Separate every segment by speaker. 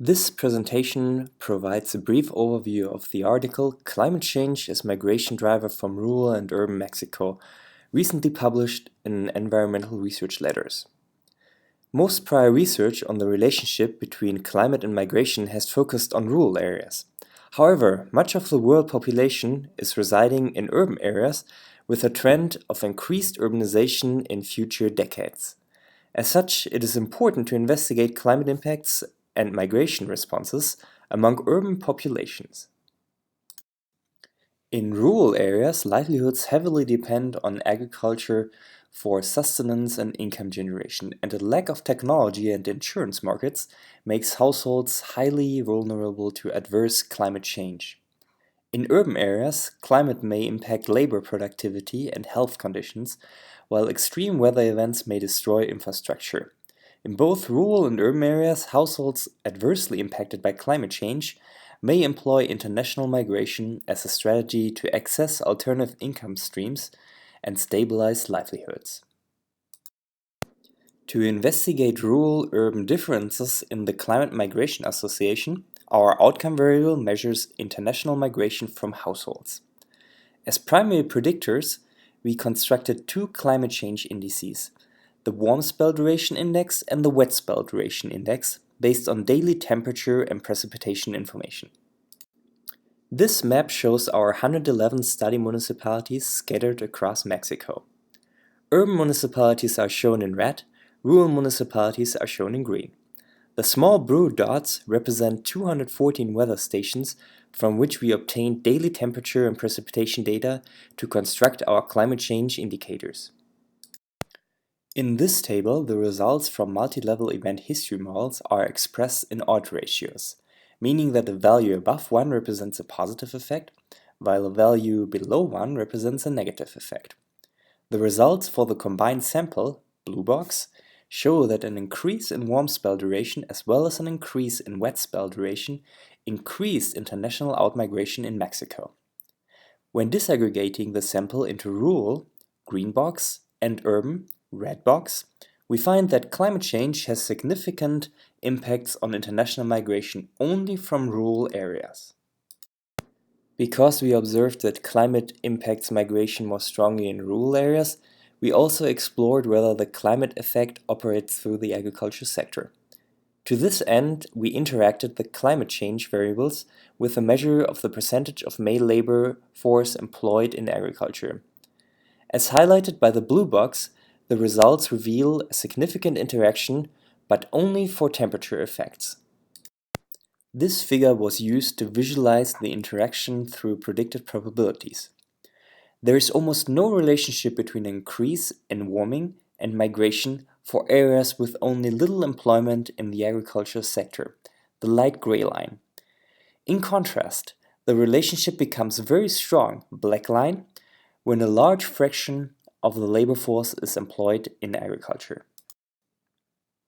Speaker 1: This presentation provides a brief overview of the article Climate Change as Migration Driver from Rural and Urban Mexico, recently published in Environmental Research Letters. Most prior research on the relationship between climate and migration has focused on rural areas. However, much of the world population is residing in urban areas with a trend of increased urbanization in future decades. As such, it is important to investigate climate impacts and migration responses among urban populations. In rural areas, livelihoods heavily depend on agriculture for sustenance and income generation, and a lack of technology and insurance markets makes households highly vulnerable to adverse climate change. In urban areas, climate may impact labor productivity and health conditions, while extreme weather events may destroy infrastructure. In both rural and urban areas, households adversely impacted by climate change may employ international migration as a strategy to access alternative income streams and stabilize livelihoods. To investigate rural-urban differences in the Climate Migration Association, our outcome variable measures international migration from households. As primary predictors, we constructed two climate change indices, the warm spell duration index and the wet spell duration index, based on daily temperature and precipitation information. This map shows our 111 study municipalities scattered across Mexico. Urban municipalities are shown in red, rural municipalities are shown in green. The small blue dots represent 214 weather stations from which we obtained daily temperature and precipitation data to construct our climate change indicators. In this table, the results from multilevel event history models are expressed in odd ratios, meaning that a value above 1 represents a positive effect, while a value below 1 represents a negative effect. The results for the combined sample, blue box, show that an increase in warm spell duration as well as an increase in wet spell duration increased international outmigration in Mexico. When disaggregating the sample into rural, green box, and urban, red box, we find that climate change has significant impacts on international migration only from rural areas. Because we observed that climate impacts migration more strongly in rural areas, we also explored whether the climate effect operates through the agriculture sector. To this end, we interacted the climate change variables with a measure of the percentage of male labor force employed in agriculture. As highlighted by the blue box, the results reveal a significant interaction, but only for temperature effects. This figure was used to visualize the interaction through predicted probabilities. There is almost no relationship between an increase in warming and migration for areas with only little employment in the agricultural sector, the light gray line. In contrast, the relationship becomes very strong, black line, when a large fraction of the labor force is employed in agriculture.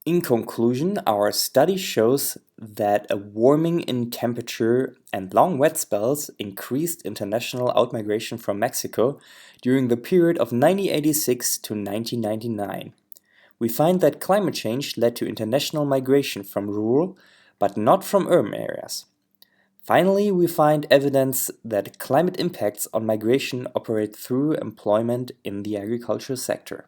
Speaker 1: In conclusion, our study shows that a warming in temperature and long wet spells increased international outmigration from Mexico during the period of 1986 to 1999. We find that climate change led to international migration from rural, but not from urban areas. Finally, we find evidence that climate impacts on migration operate through employment in the agricultural sector.